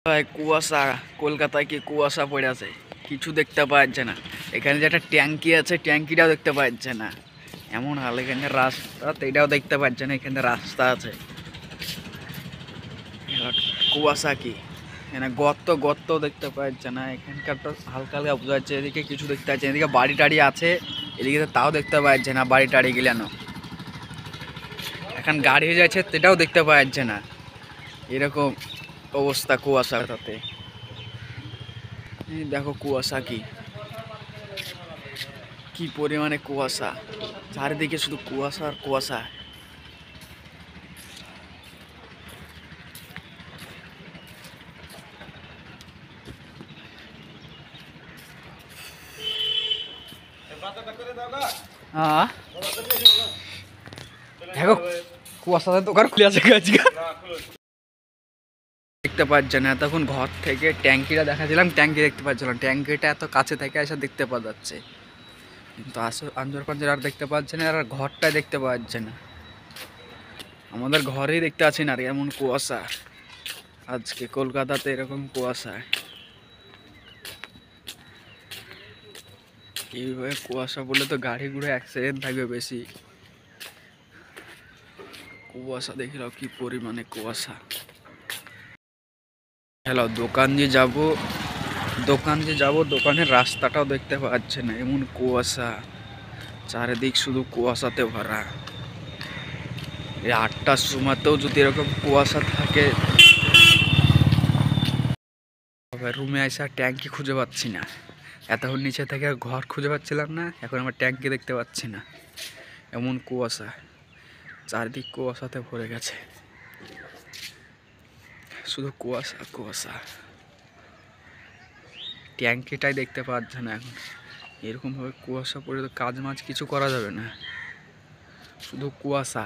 ভাই কুয়াশা, কলকাতায় কি কুয়াশা পড়ে আছে, কিছু দেখতে পাওয়া যাচ্ছে না। এখানে যে একটা ট্যাঙ্কি আছে, ট্যাঙ্কিটাও দেখতে পাওয়া যাচ্ছে না। এমন হাল, এখানে রাস্তা এটাও দেখতে পাচ্ছে না, এখানে রাস্তা আছে। কুয়াশা কি, এখানে গর্ত গর্ত দেখতে পাওয়া যাচ্ছে না। এখানকার তো হালকা হালকা বোঝা যাচ্ছে, এদিকে কিছু দেখতে পাচ্ছে, এদিকে বাড়ি টাড়ি আছে, এদিকে তাও দেখতে পাওয়া যাচ্ছে না বাড়ি টাড়ি গিলানো। এখন গাড়ি হয়ে যাচ্ছে, সেটাও দেখতে পাওয়া যাচ্ছে না। এরকম অবস্থা কুয়াশাটাতে। দেখো কুয়াশা কি, কি পরিমাণে কুয়াশা, চারিদিকে শুধু কুয়াশা আর কুয়াশা। হ্যাঁ দেখো কুয়াশাতে দোকান খুলে আছে, দেখতে পাচ্ছে না। তখন ঘর থেকে ট্যাঙ্কিটা দেখাছিলাম, ট্যাঙ্কি দেখতে পাচ্ছিলাম, ট্যাঙ্কিটা এত কাছে থেকে এসে দেখতে পাওয়া যাচ্ছে, কিন্তু আঞ্জর পাঞ্জর আর দেখতে পাচ্ছে না, আর ঘরটাই দেখতে পাওয়া যাচ্ছে না। আমাদের ঘরেই দেখতে আছি না, আর এমন কুয়াশা আজকে কলকাতাতে, এরকম কুয়াশা। এইভাবে কুয়াশা বলে তো গাড়ি ঘুরে অ্যাক্সিডেন্ট থাকবে বেশি। কুয়াশা দেখিলাম কি পরিমাণে কুয়াশা। হ্যালো, দোকান যে যাব, দোকানের রাস্তাটাও দেখতে পাচ্ছে না, এমন কুয়াশা, চারিদিক শুধু কুয়াশাতে ভরা। এই 8টার সময়তেও যদি এরকম কুয়াশা থাকে, রুমে আসা ট্যাঙ্কি খুঁজে পাচ্ছি না। এতক্ষণ নিচে থেকে ঘর খুঁজে পাচ্ছিলাম না, এখন আমার ট্যাঙ্কি দেখতে পাচ্ছি না, এমন কুয়াশা, চারিদিক কুয়াশাতে ভরে গেছে, শুধু কুয়াশা কুয়াশা। ট্যাঙ্কিটাই দেখতে পাচ্ছে না এখন। এরকমভাবে কুয়াশা পড়ে তো কাজ মাছ কিছু করা যাবে না, শুধু কুয়াশা,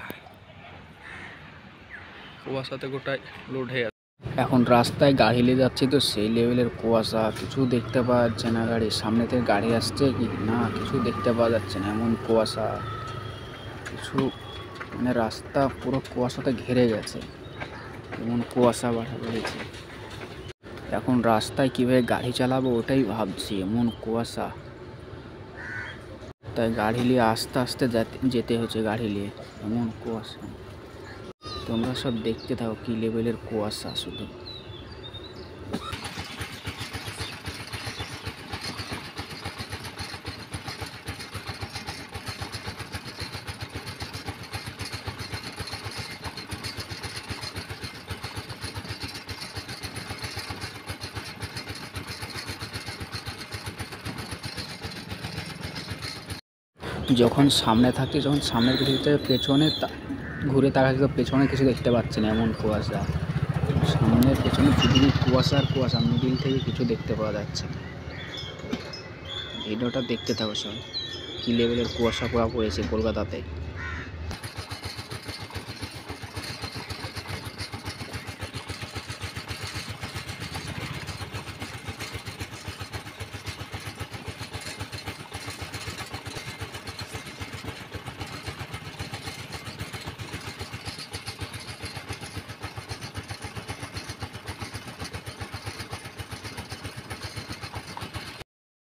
কুয়াশাতে গোটাই লোড হয়ে যাচ্ছে। এখন রাস্তায় গাড়ি নিয়ে যাচ্ছি তো সেই লেভেলের কুয়াশা, কিছু দেখতে পাওয়া যাচ্ছে না। গাড়ির সামনে থেকে গাড়ি আসছে কি না কিছু দেখতে পাওয়া যাচ্ছে না, এমন কুয়াশা, কিছু মানে রাস্তা পুরো কুয়াশাতে ঘিরে গেছে, এমন কুয়াশা বাড়া বেড়েছে। এখন রাস্তায় কীভাবে গাড়ি চালাবো ওটাই ভাবছি, এমন কুয়াশা। তাই গাড়ি নিয়ে আস্তে আস্তে যেতে হচ্ছে, গাড়ি নিয়ে, এমন কুয়াশা। তোমরা সব দেখতে থাকো কি লেভেলের কুয়াশা শুধু। যখন সামনে থাকি, যখন সামনের কিছু পেছনে ঘুরে তাকাচ্ছি তো পেছনে কিছু দেখতে পাচ্ছি না, এমন কুয়াশা। সামনের পেছনে শুধু কুয়াশা আর কুয়াশা, মিডিল থেকে কিছু দেখতে পাওয়া যাচ্ছে না। ভিডিওটা দেখতে থাকো সব, কী লেভেলের কুয়াশা পড়া পড়েছে কলকাতাতে।